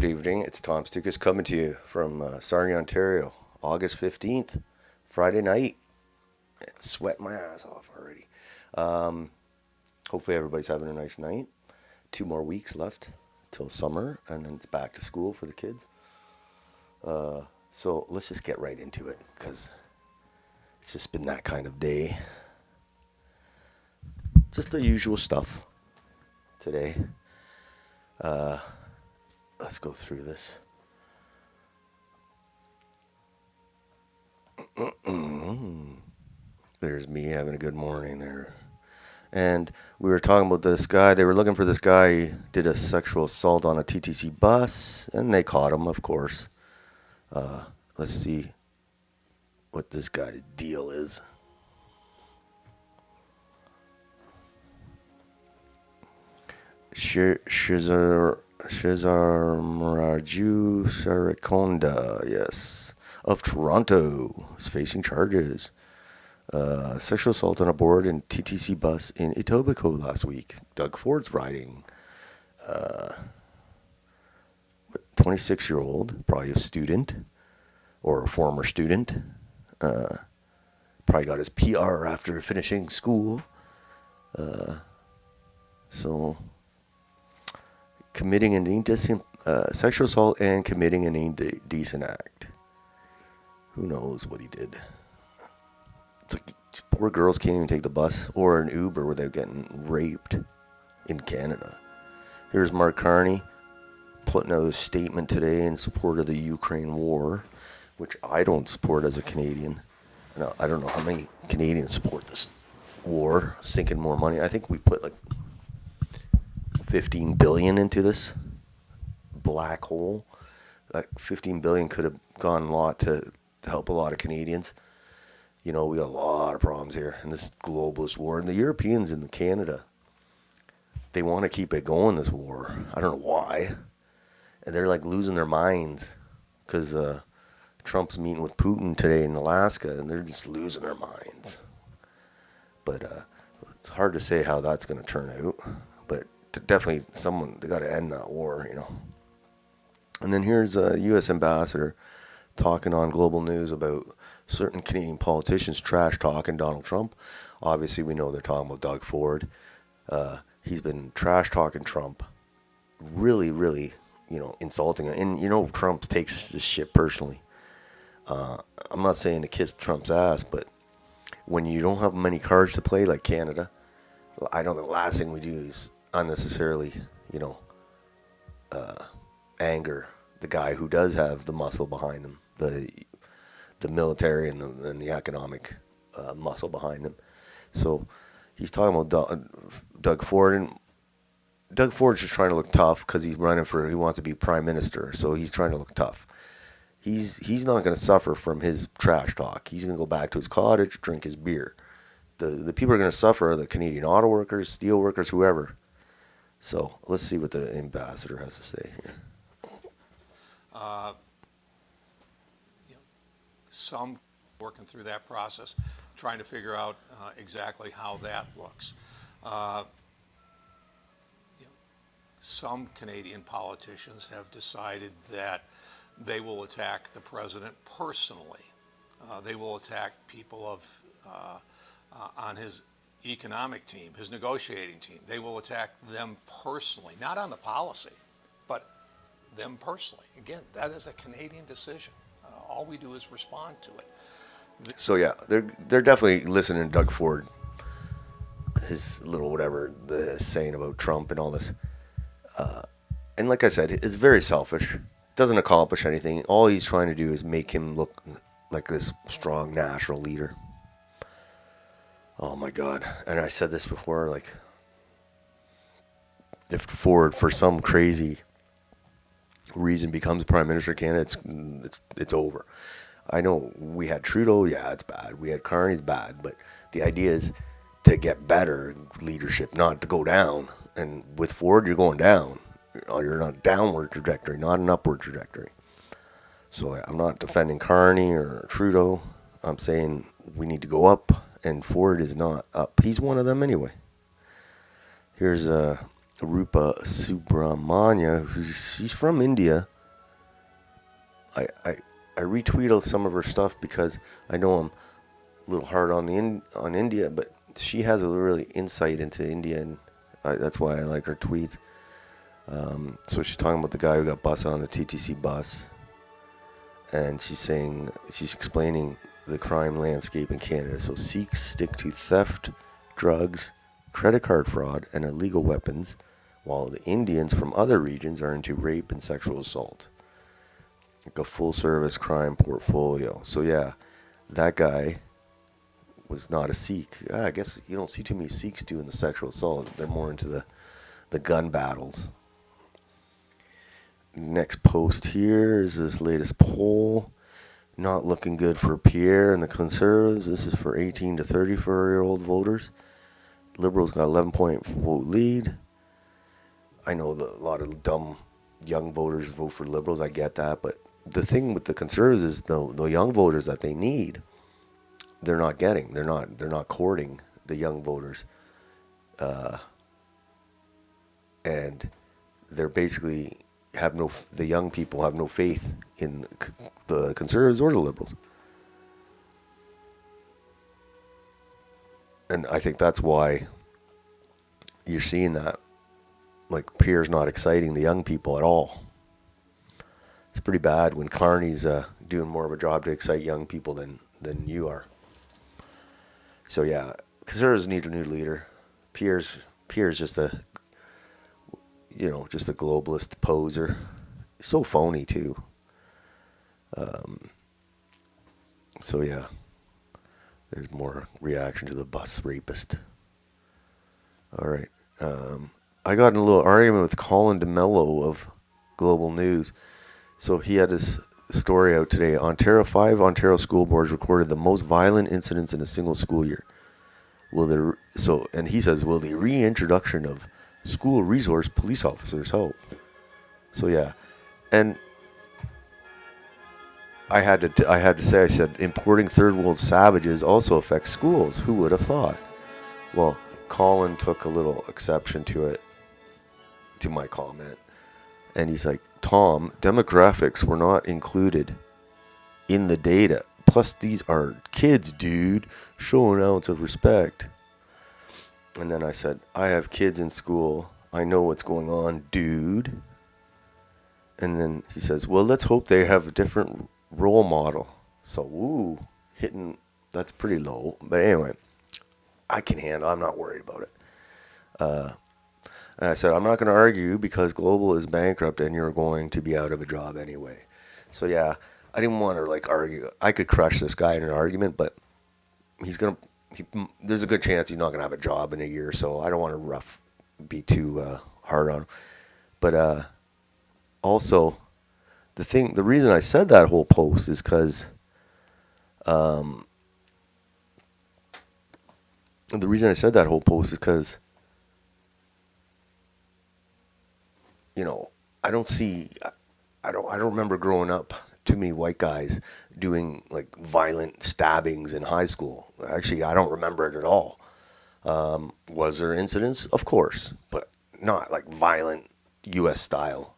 Good evening. It's Tom Stoukas coming to you from Sarnia, Ontario. August 15th, Friday night. Sweating my ass off already. Hopefully everybody's having a nice night. 2 more weeks left till summer, and then it's back to school for the kids. So let's just get right into it, because it's just been that kind of day. Just the usual stuff today. Let's go through this. There's me having a good morning there. And we were talking about this guy. They were looking for this guy. He did a sexual assault on a TTC bus, and they caught him, of course. Let's see what this guy's deal is. Shizar Maraju Sarakonda, yes, of Toronto, is facing charges. Sexual assault on a board in TTC bus in Etobicoke last week. Doug Ford's riding. 26-year-old, probably a student or a former student. Probably got his PR after finishing school. So committing an indecent sexual assault and committing an indecent act. Who knows what he did? It's like poor girls can't even take the bus or an Uber without getting raped in Canada. Here's Mark Carney putting out a statement today in support of the Ukraine war, which I don't support as a Canadian. No, I don't know how many Canadians support this war, sinking more money. I think we put like 15 billion into this black hole. Like 15 billion could have gone a lot to help a lot of Canadians. You know, we got a lot of problems here in this globalist war. And the Europeans and Canada, they want to keep it going, this war. I don't know why. And they're like losing their minds because Trump's meeting with Putin today in Alaska, and they're just losing their minds. But it's hard to say how that's going to turn out. But definitely they got to end that war, you know. And then here's a U.S. ambassador talking on Global News about certain Canadian politicians trash talking Donald Trump. Obviously, we know they're talking about Doug Ford. He's been trash talking Trump, really, really, you know, insulting him. And you know, Trump takes this shit personally. I'm not saying to kiss Trump's ass, but when you don't have many cards to play, like Canada, I know the last thing we do is unnecessarily, you know, anger the guy who does have the muscle behind him, the military and the economic muscle behind him. So he's talking about Doug Ford, and Doug Ford's just trying to look tough because he wants to be prime minister. So he's trying to look tough. He's not going to suffer from his trash talk. He's going to go back to his cottage, drink his beer. The people are going to suffer are the Canadian auto workers, steel workers, whoever. So let's see what the ambassador has to say here. Some working through that process, trying to figure out exactly how that looks. Some Canadian politicians have decided that they will attack the president personally. They will attack people on his economic team, his negotiating team. They will attack them personally, not on the policy, but them personally. Again, that is a Canadian decision. All we do is respond to it. So yeah, they're definitely listening to Doug Ford, his little whatever the saying about Trump and all this. And like I said, it's very selfish. Doesn't accomplish anything. All he's trying to do is make him look like this strong national leader. Oh my God! And I said this before, like, if Ford, for some crazy reason, becomes prime minister of Canada, it's over. I know we had Trudeau, yeah, it's bad. We had Carney, it's bad. But the idea is to get better leadership, not to go down. And with Ford, you're going down. You're on a downward trajectory, not an upward trajectory. So I'm not defending Carney or Trudeau. I'm saying we need to go up, and Ford is not up. He's one of them anyway. Here's Rupa Subramanya. She's from India. I retweeted some of her stuff because I know I'm a little hard on on India, but she has a really insight into India, and that's why I like her tweets. So she's talking about the guy who got busted on the TTC bus, and she's explaining the crime landscape in Canada. So Sikhs stick to theft, drugs, credit card fraud, and illegal weapons, while the Indians from other regions are into rape and sexual assault. Like a full service crime portfolio. So yeah, that guy was not a Sikh. I guess you don't see too many Sikhs doing the sexual assault. They're more into the gun battles. Next post here is this latest poll. Not looking good for Pierre and the Conservatives. This is for 18 to 34-year-old voters. Liberals got 11-point vote lead. I know a lot of dumb young voters vote for Liberals. I get that. But the thing with the Conservatives is the young voters that they need, they're not getting. They're not courting the young voters. And they're basically the young people have no faith in the Conservatives or the Liberals. And I think that's why you're seeing that. Like, Pierre's not exciting the young people at all. It's pretty bad when Carney's doing more of a job to excite young people than you are. So yeah, Conservatives need a new leader. Pierre's just a globalist poser. So phony too. So yeah, there's more reaction to the bus rapist. All right. I got in a little argument with Colin DeMello of Global News. So he had this story out today. Five Ontario school boards recorded the most violent incidents in a single school year. And he says, will the reintroduction of school resource police officers help? So yeah, and I had to say, I said, importing third world savages also affects schools. Who would have thought? Well, Colin took a little exception to my comment, and he's like, Tom, demographics were not included in the data. Plus, these are kids, dude. Show an ounce of respect. And then I said, I have kids in school. I know what's going on, dude. And then he says, well, let's hope they have a different role model. So, that's pretty low. But anyway, I can handle it. I'm not worried about it. And I said, I'm not going to argue because Global is bankrupt and you're going to be out of a job anyway. So yeah, I didn't want to argue. I could crush this guy in an argument, but there's a good chance he's not going to have a job in a year. So I don't want to be too hard on him. But also, the reason I said that whole post is because I don't remember growing up too many white guys doing violent stabbings in high school. Actually, I don't remember it at all. Was there incidents? Of course, but not violent U.S. style.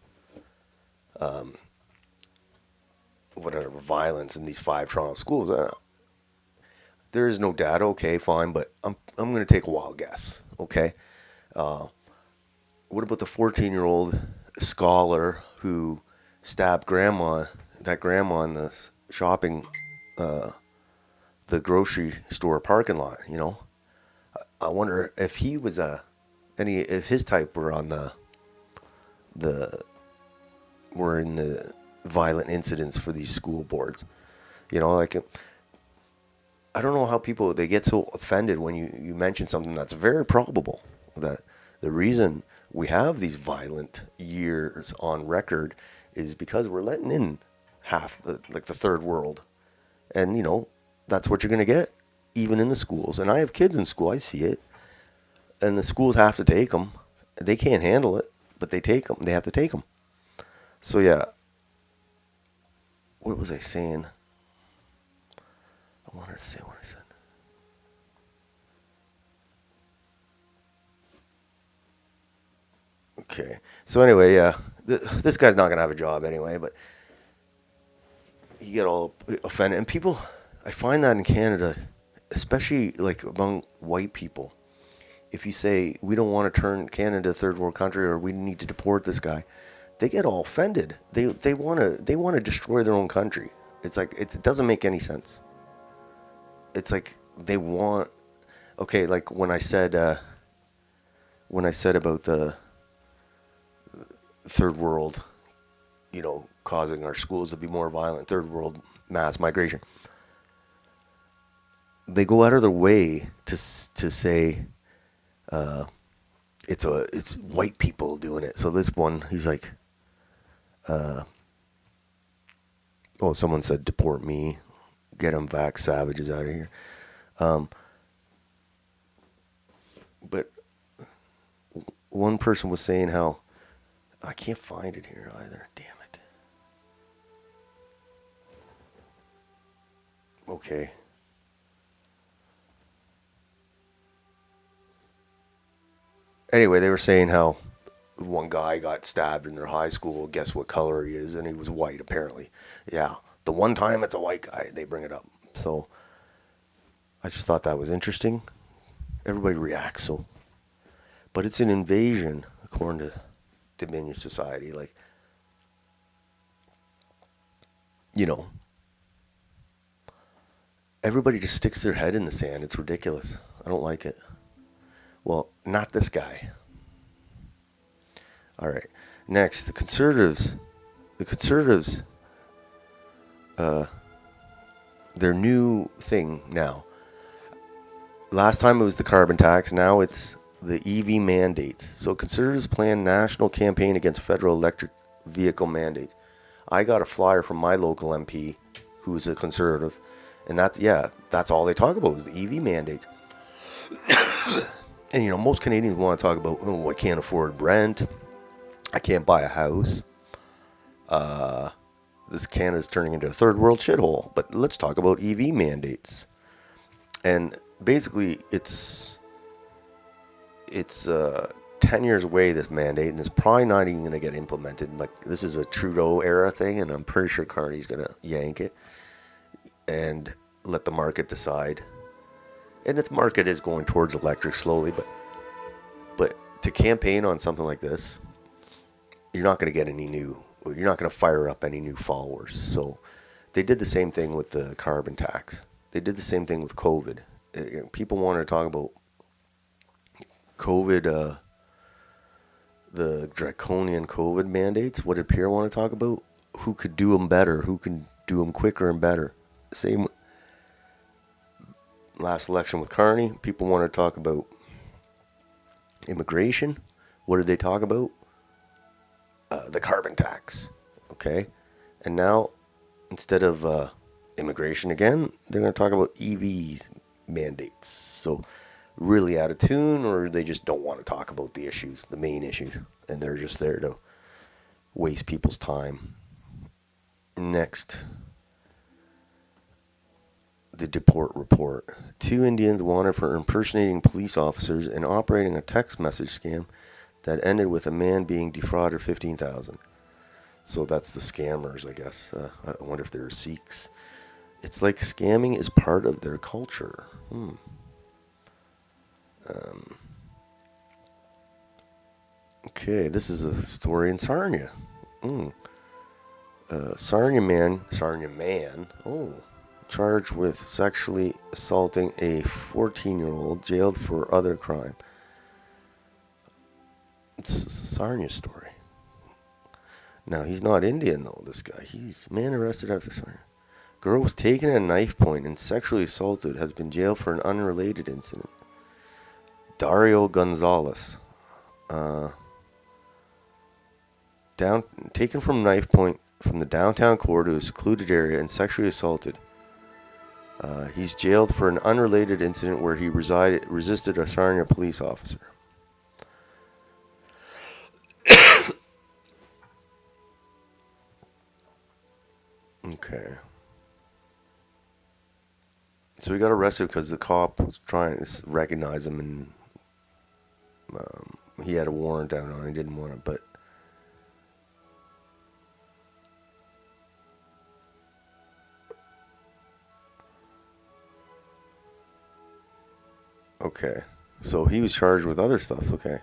Violence in these 5 Toronto schools. There is no data. Okay, fine, but I'm going to take a wild guess. Okay. What about the 14-year-old scholar who stabbed that grandma in the shopping, the grocery store parking lot? I wonder if he was if his type were on were in the violent incidents for these school boards. I don't know how people, they get so offended when you mention something that's very probable, that the reason we have these violent years on record is because we're letting in half the third world. And, that's what you're going to get, even in the schools. And I have kids in school, I see it. And the schools have to take them. They can't handle it, but they take them. They have to take them. So, yeah. What was I saying? I wanted to say what I said. Okay. So anyway, yeah, this guy's not going to have a job anyway, but you get all offended. And people, I find that in Canada, especially like among white people, if you say we don't want to turn Canada a third world country or we need to deport this guy, they get all offended. They want to destroy their own country. It's like it doesn't make any sense. It's like they want. Okay, like when I said about the third world, causing our schools to be more violent, third world mass migration. They go out of their way to say it's white people doing it. So this one, he's like, someone said deport me, get them vax savages out of here. But one person was saying how I can't find it here either. Damn it. Okay. Anyway, they were saying how one guy got stabbed in their high school. Guess what color he is? And he was white, apparently. Yeah. The one time it's a white guy, they bring it up. So I just thought that was interesting. Everybody reacts. But it's an invasion, according to Dominion Society. Like, everybody just sticks their head in the sand. It's ridiculous. I don't like it. Well, not this guy. All right. Next, the conservatives. Their new thing now. Last time it was the carbon tax. Now it's the EV mandates. So conservatives plan national campaign against federal electric vehicle mandates. I got a flyer from my local MP, who's a conservative, and that's all they talk about is the EV mandates. And most Canadians want to talk about, I can't afford rent, I can't buy a house. This Canada's turning into a third world shithole. But let's talk about EV mandates. And basically, it's 10 years away, this mandate, and it's probably not even going to get implemented. Like, this is a Trudeau era thing, and I'm pretty sure Carney's going to yank it and let the market decide. And its market is going towards electric slowly, but to campaign on something like this, you're not going to get you're not going to fire up any new followers. So they did the same thing with the carbon tax. They did the same thing with COVID. People wanted to talk about COVID, the draconian COVID mandates. What did Pierre want to talk about? Who could do them better? Who can do them quicker and better? Same last election with Carney. People want to talk about immigration. What did they talk about? The carbon tax. Okay? And now, instead of immigration again, they're going to talk about EV mandates. So, really out of tune, or they just don't want to talk about the issues, the main issues, and they're just there to waste people's time. Next, the deport report. 2 Indians wanted for impersonating police officers and operating a text message scam that ended with a man being defrauded $15,000. So that's the scammers, I guess. I wonder if they're Sikhs. It's like scamming is part of their culture. Okay, this is a story in Sarnia. Sarnia man, charged with sexually assaulting a 14-year-old, jailed for other crime. It's a Sarnia story. Now, he's not Indian, though, this guy. He's man arrested after Sarnia. Girl was taken at knife point and sexually assaulted, has been jailed for an unrelated incident. Dario Gonzalez. Taken from knife point from the downtown core to a secluded area and sexually assaulted. He's jailed for an unrelated incident where he resisted a Sarnia police officer. Okay. So he got arrested because the cop was trying to recognize him, and he had a warrant out on him. He didn't want it, but Okay. So he was charged with other stuff. Okay.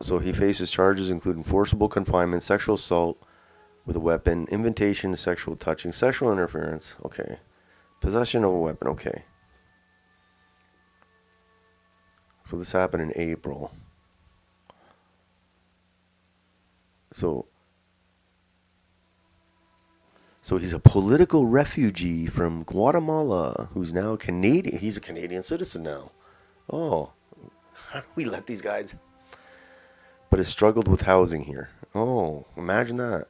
So he faces charges including forcible confinement, sexual assault with a weapon, invitation to sexual touching, sexual interference. Okay. Possession of a weapon. Okay. So this happened in April. So he's a political refugee from Guatemala who's now Canadian. He's a Canadian citizen now. Oh, how do we let these guys? But has struggled with housing here. Oh, imagine that.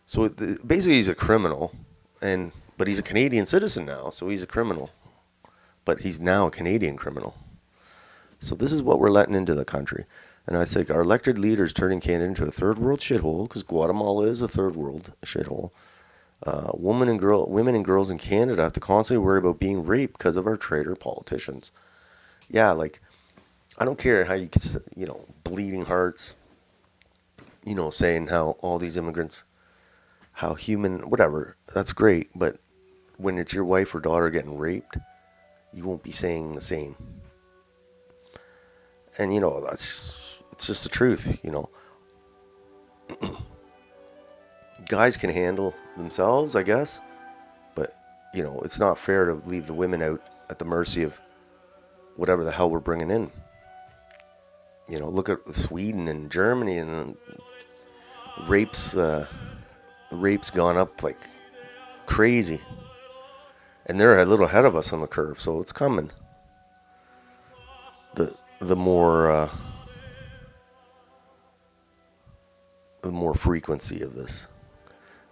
So basically, he's a criminal, but he's a Canadian citizen now, so he's a criminal. But he's now a Canadian criminal. So this is what we're letting into the country. And I say our elected leaders turning Canada into a third world shithole, because Guatemala is a third world shithole. Women and girls in Canada have to constantly worry about being raped because of our traitor politicians. Yeah, like, I don't care how you can, bleeding hearts, saying how all these immigrants, how human, whatever, that's great. But when it's your wife or daughter getting raped, you won't be saying the same. And, it's just the truth, Guys can handle themselves, I guess. But, it's not fair to leave the women out at the mercy of whatever the hell we're bringing in. Look at Sweden and Germany, and rapes gone up like crazy. And they're a little ahead of us on the curve, so it's coming. The more frequency of this.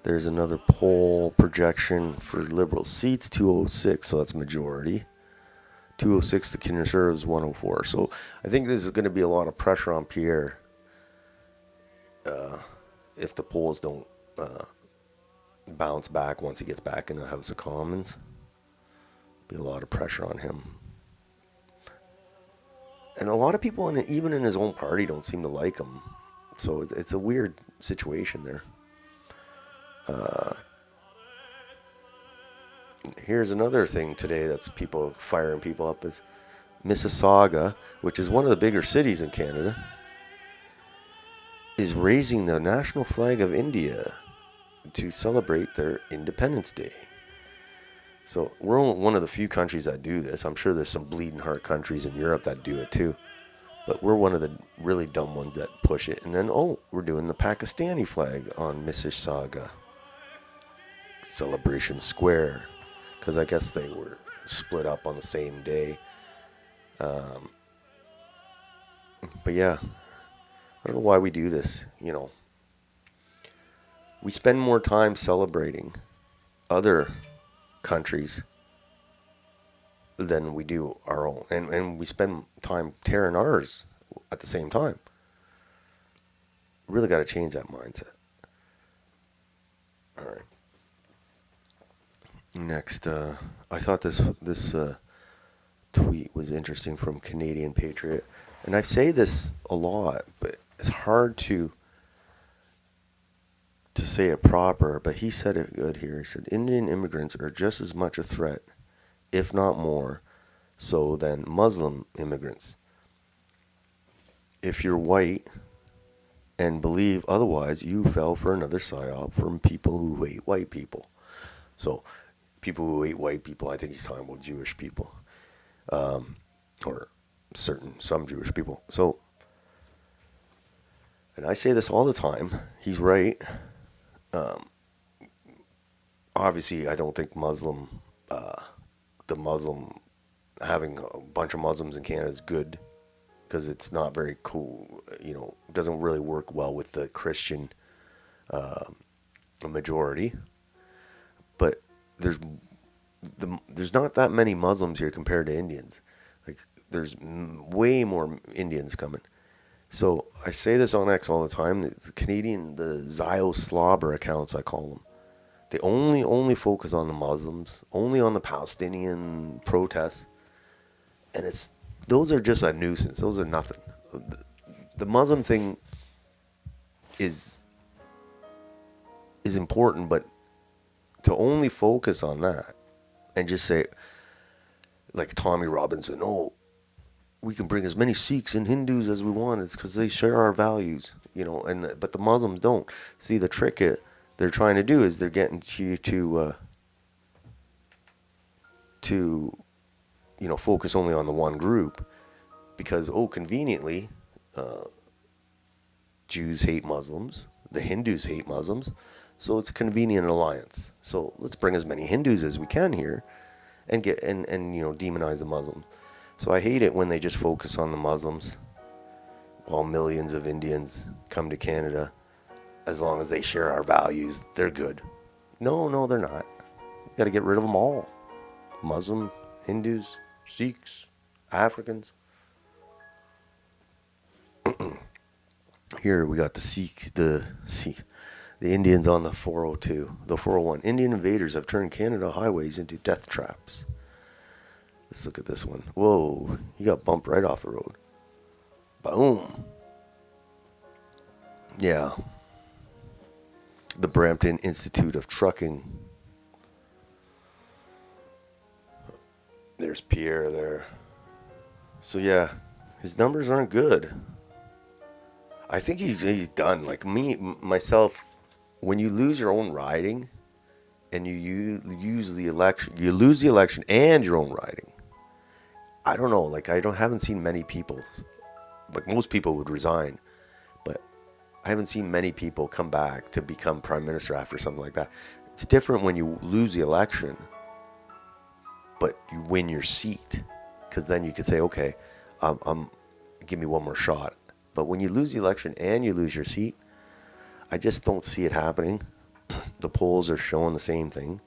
There's another poll projection for Liberal seats, 206, so that's majority. 206 to Conservatives, 104. So I think this is going to be a lot of pressure on Pierre if the polls don't bounce back once he gets back in the House of Commons. Be a lot of pressure on him. And a lot of people, even in his own party, don't seem to like him. So it's a weird situation there. Here's another thing today that's people firing people up is Mississauga, which is one of the bigger cities in Canada, is raising the national flag of India to celebrate their Independence Day. So we're only one of the few countries that do this. I'm sure there's some bleeding heart countries in Europe that do it too. But we're one of the really dumb ones that push it. And then, we're doing the Pakistani flag on Mississauga Celebration Square. Because I guess they were split up on the same day. But yeah, I don't know why we do this, We spend more time celebrating other countries than we do our own. And we spend time tearing ours at the same time. Really got to change that mindset. All right. Next, I thought this tweet was interesting from Canadian Patriot. And I say this a lot, but it's hard to say it proper, but he said it good here. He said, Indian immigrants are just as much a threat, if not more, so than Muslim immigrants. If you're white and believe otherwise, you fell for another psyop from people who hate white people. So, people who hate white people, I think he's talking about Jewish people. Or some Jewish people. So, and I say this all the time, he's right. Obviously, I don't think having a bunch of Muslims in Canada is good, because it's not very cool, it doesn't really work well with the Christian majority. But there's not that many Muslims here compared to Indians. Like, there's way more Indians coming. So I say this on X all the time. The Zio Slobber accounts, I call them. They only focus on the Muslims, only on the Palestinian protests, and those are just a nuisance. Those are nothing. The Muslim thing is important, but to only focus on that and just say, like Tommy Robinson, oh, we can bring as many Sikhs and Hindus as we want. It's because they share our values, but the Muslims don't. See, the trick they're trying to do is they're getting you to focus only on the one group because, conveniently, Jews hate Muslims, the Hindus hate Muslims, so it's a convenient alliance. So let's bring as many Hindus as we can here and get and demonize the Muslims. So I hate it when they just focus on the Muslims while millions of Indians come to Canada. As long as they share our values, they're good. No, they're not. You got to get rid of them all. Muslim, Hindus, Sikhs, Africans. Here we got the Indians on the 402, the 401. Indian invaders have turned Canada highways into death traps. Let's look at this one. Whoa, he got bumped right off the road. Boom. Yeah. The Brampton Institute of Trucking. There's Pierre there. So yeah, his numbers aren't good. I think he's done. Like myself, when you lose your own riding and you lose the election and your own riding. I don't know. Like I haven't seen many people. Like most people would resign, but I haven't seen many people come back to become prime minister after something like that. It's different when you lose the election, but you win your seat, because then you could say, okay, give me one more shot. But when you lose the election and you lose your seat, I just don't see it happening. The polls are showing the same thing.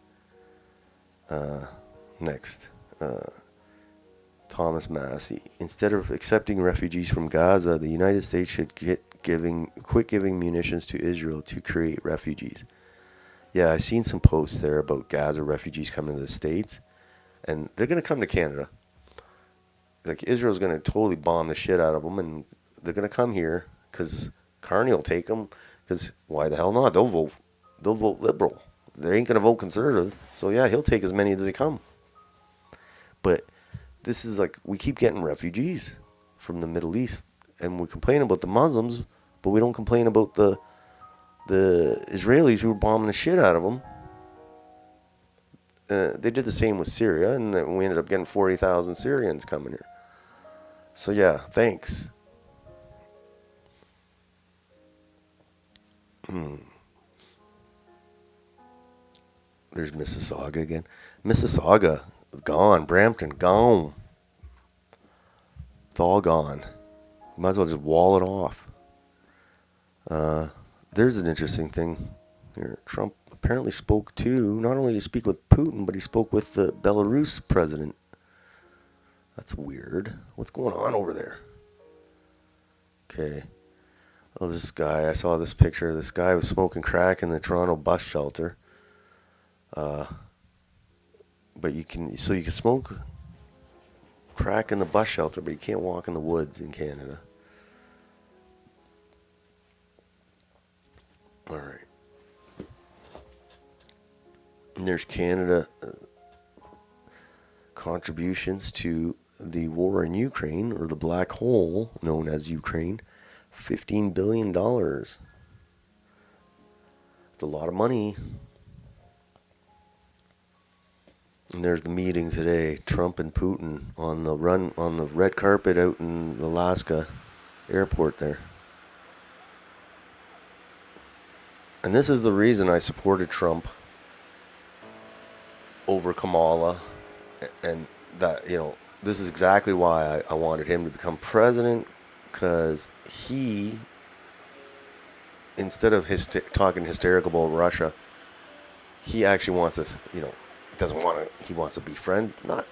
Next. Thomas Massey. Instead of accepting refugees from Gaza, the United States should quit giving munitions to Israel to create refugees. Yeah, I've seen some posts there about Gaza refugees coming to the States, and they're going to come to Canada. Like, Israel's going to totally bomb the shit out of them, and they're going to come here because Carney will take them, because why the hell not? They'll vote Liberal. They ain't going to vote Conservative. So, yeah, he'll take as many as they come. But this is like, we keep getting refugees from the Middle East, and we complain about the Muslims, but we don't complain about the Israelis who are bombing the shit out of them. They did the same with Syria, and then we ended up getting 40,000 Syrians coming here. So yeah, thanks. There's Mississauga again. Mississauga, gone. Brampton, gone. It's all gone. Might as well just wall it off. There's an interesting thing here. Trump apparently spoke to, not only did he speak with Putin, but he spoke with the Belarus president. That's weird. What's going on over there? Okay. Oh, this guy, I saw this picture. This guy was smoking crack in the Toronto bus shelter. But you can smoke crack in the bus shelter, but you can't walk in the woods in Canada. All right. And there's Canada contributions to the war in Ukraine, or the black hole known as Ukraine. $15 billion. It's a lot of money. And there's the meeting today. Trump and Putin on the red carpet out in Alaska airport there. And this is the reason I supported Trump over Kamala. And that, this is exactly why I wanted him to become president, because he, instead of talking hysterical about Russia, he actually wants to, he wants to be friends, not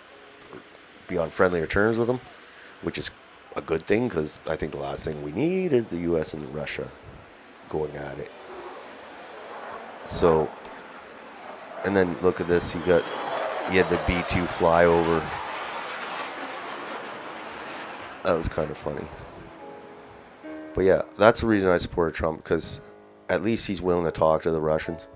be on friendlier terms with him, which is a good thing, because I think the last thing we need is the U.S. and Russia going at it. So, and then look at this, he had the B-2 flyover. That was kind of funny. But yeah, that's the reason I supported Trump, because at least he's willing to talk to the Russians.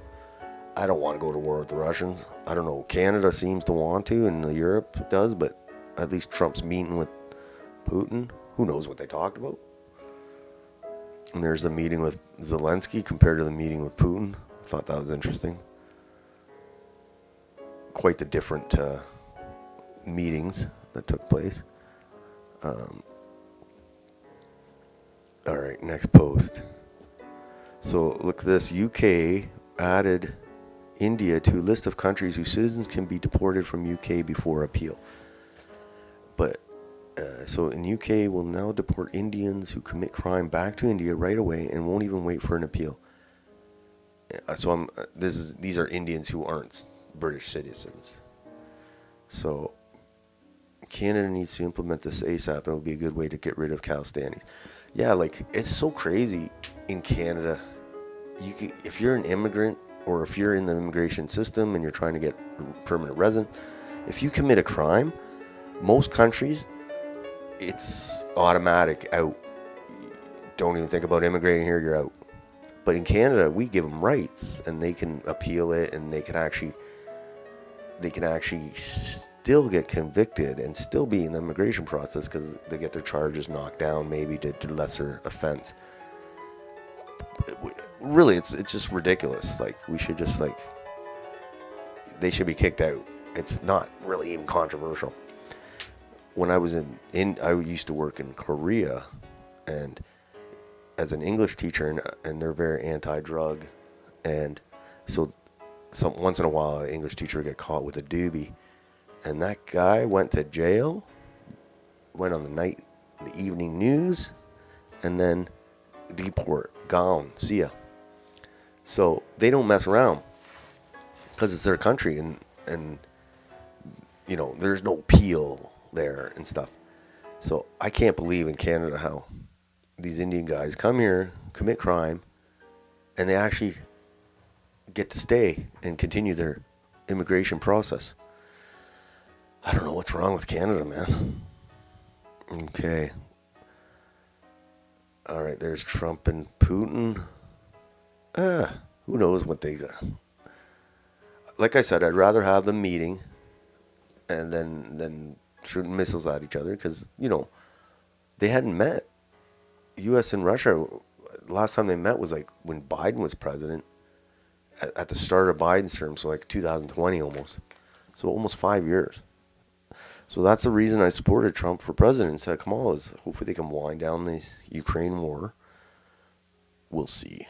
I don't want to go to war with the Russians. I don't know. Canada seems to want to, and Europe does, but at least Trump's meeting with Putin. Who knows what they talked about? And there's a meeting with Zelensky compared to the meeting with Putin. I thought that was interesting. Quite the different meetings that took place. All right, next post. So look at this. UK added India to a list of countries whose citizens can be deported from UK before appeal. But so in UK will now deport Indians who commit crime back to India right away and won't even wait for an appeal. So these are Indians who aren't British citizens. So Canada needs to implement this ASAP, and it will be a good way to get rid of Cal standings. Yeah, like, it's so crazy in Canada. If you're an immigrant, or if you're in the immigration system and you're trying to get permanent resident, if you commit a crime, most countries, it's automatic out. Don't even think about immigrating here, you're out. But in Canada, we give them rights, and they can appeal it, and they can actually still get convicted and still be in the immigration process because they get their charges knocked down, maybe to lesser offense. Really, it's just ridiculous. Like, we should just, like, they should be kicked out. It's not really even controversial. When I was I used to work in Korea, and as an English teacher, and they're very anti-drug, and so once in a while an English teacher would get caught with a doobie, and that guy went to jail, went on the evening news, and then deport, gone, see ya. So they don't mess around because it's their country, and you know, there's no appeal there and stuff. So I can't believe in Canada how these Indian guys come here, commit crime, and they actually get to stay and continue their immigration process. I don't know what's wrong with Canada, man. Okay. All right, there's Trump and Putin. Who knows what they... Like I said, I'd rather have them meeting and then shooting missiles at each other, because, you know, they hadn't met. U.S. and Russia, last time they met was like when Biden was president, at the start of Biden's term, so like 2020 almost. So almost 5 years. So that's the reason I supported Trump for president and said, come on, hopefully they can wind down the Ukraine war. We'll see.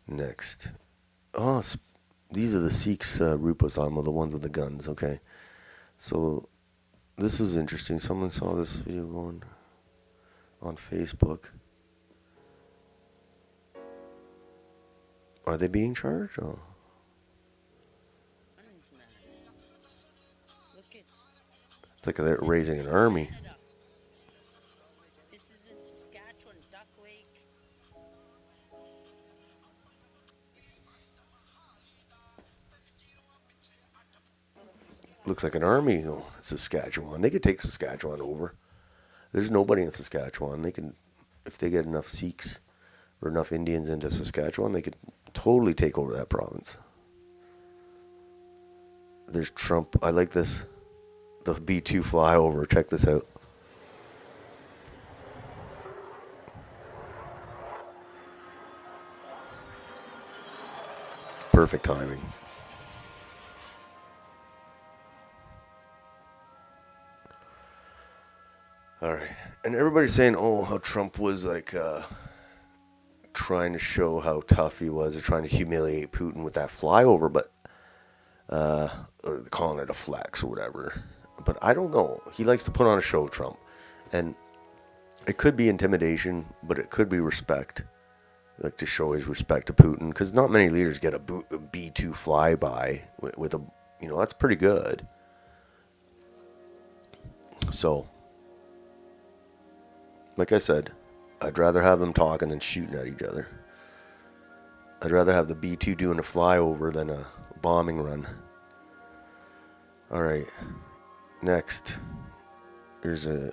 Next. Oh, these are the Sikhs, Rupasama, the ones with the guns, okay. So this was interesting. Someone saw this video going on Facebook. Are they being charged? Oh. It's like they're raising an army. This is in Saskatchewan, Duck Lake. Looks like an army. Oh, Saskatchewan. They could take Saskatchewan over. There's nobody in Saskatchewan. They can, if they get enough Sikhs or enough Indians into Saskatchewan, they could totally take over that province. There's Trump. I like this. The B-2 flyover. Check this out. Perfect timing. All right. And everybody's saying, oh, how Trump was like trying to show how tough he was, or trying to humiliate Putin with that flyover, but or calling it a flex or whatever. But I don't know. He likes to put on a show, Trump. And it could be intimidation, but it could be respect. Like to show his respect to Putin. Because not many leaders get a B-2 flyby with a, you know, that's pretty good. So, like I said, I'd rather have them talking than shooting at each other. I'd rather have the B-2 doing a flyover than a bombing run. All right. Next, there's we're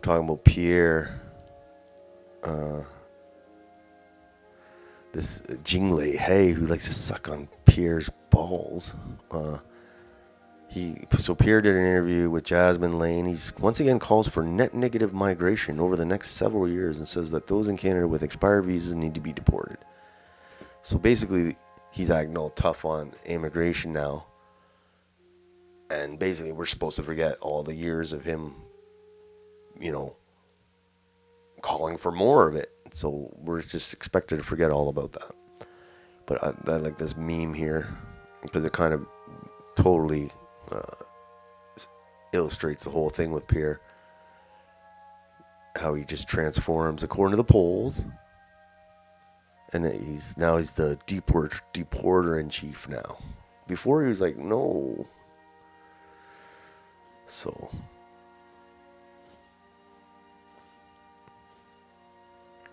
talking about Pierre, this Jingle Hey, who likes to suck on Pierre's balls. Pierre did an interview with Jasmine Lane. He's once again calls for net negative migration over the next several years and says that those in Canada with expired visas need to be deported. So basically, he's acting all tough on immigration now. And basically, we're supposed to forget all the years of him, calling for more of it. So we're just expected to forget all about that. But I like this meme here because it kind of totally illustrates the whole thing with Pierre. How he just transforms according to the polls. And he's the deporter in chief now. Before he was like, no. So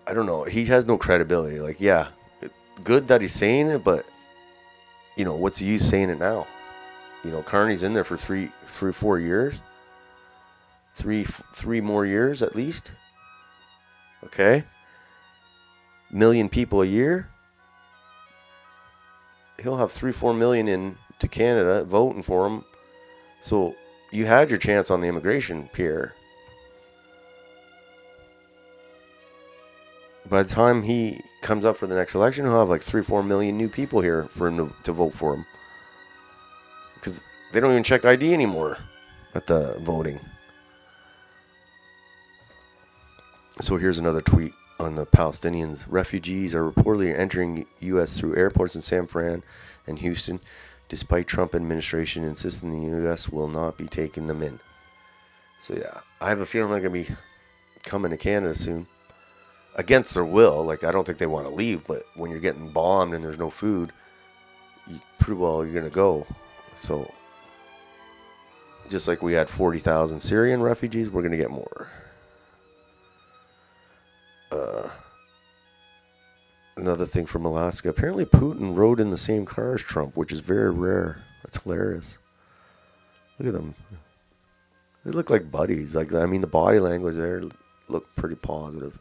I don't know. He has no credibility. Like, yeah, good that he's saying it, but what's the use saying it now? Carney's in there for 4 years. Three more years at least. Okay. 1 million people a year. He'll have 3-4 million into Canada voting for him. So you had your chance on the immigration, Pierre. By the time he comes up for the next election, he'll have like 3-4 million new people here for him to vote for him. Because they don't even check ID anymore at the voting. So here's another tweet on the Palestinians. Refugees are reportedly entering U.S. through airports in San Fran and Houston, despite Trump administration insisting the U.S. will not be taking them in. So yeah, I have a feeling they're going to be coming to Canada soon. Against their will. Like, I don't think they want to leave, but when you're getting bombed and there's no food, pretty well you're going to go. So, just like we had 40,000 Syrian refugees, we're going to get more. Another thing from Alaska. Apparently Putin rode in the same car as Trump, which is very rare. That's hilarious. Look at them. They look like buddies. The body language there looked pretty positive.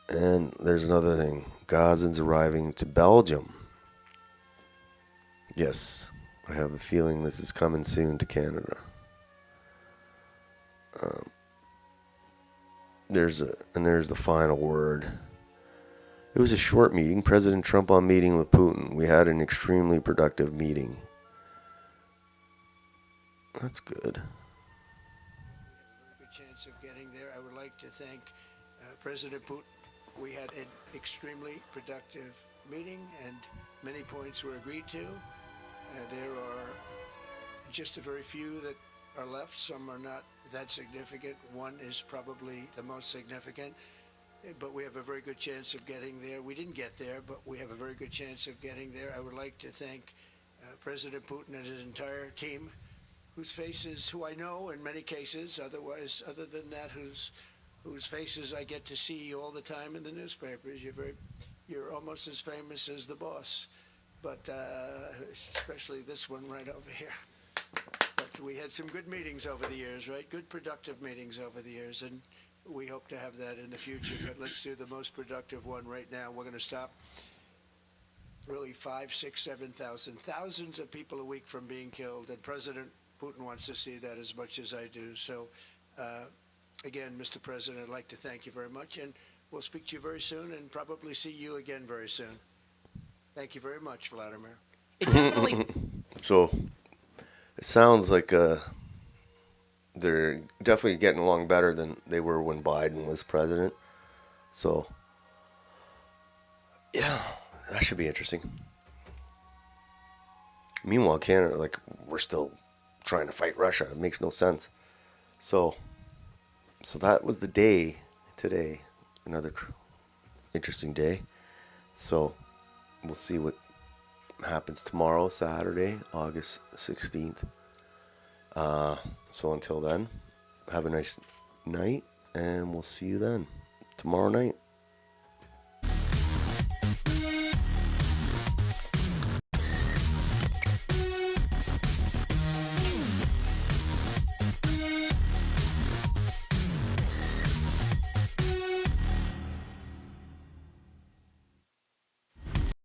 And there's another thing. Gazans arriving to Belgium. Yes, I have a feeling this is coming soon to Canada. There's the final word. It was a short meeting. President Trump on meeting with Putin. We had an extremely productive meeting. That's good. Good chance of getting there. I would like to thank President Putin. We had an extremely productive meeting, and many points were agreed to. There are just a very few that are left. Some are not that significant. One is probably the most significant, but we have a very good chance of getting there. We didn't get there, but we have a very good chance of getting there. I would like to thank President Putin and his entire team, whose faces, who I know in many cases, other than that, whose faces I get to see all the time in the newspapers. You're almost as famous as the boss, but especially this one right over here. But we had some good meetings over the years, right? Good, productive meetings over the years, and we hope to have that in the future. But let's do the most productive one right now. We're going to stop really 5, 6, 7,000, thousands of people a week from being killed, and President Putin wants to see that as much as I do. So, again, Mr. President, I'd like to thank you very much, and we'll speak to you very soon and probably see you again very soon. Thank you very much, Vladimir. So, it sounds like they're definitely getting along better than they were when Biden was president. So, yeah, that should be interesting. Meanwhile, Canada, we're still trying to fight Russia. It makes no sense. So that was the day today. Another interesting day. So we'll see what happens tomorrow, Saturday, August 16th. So until then, have a nice night, and we'll see you then tomorrow night.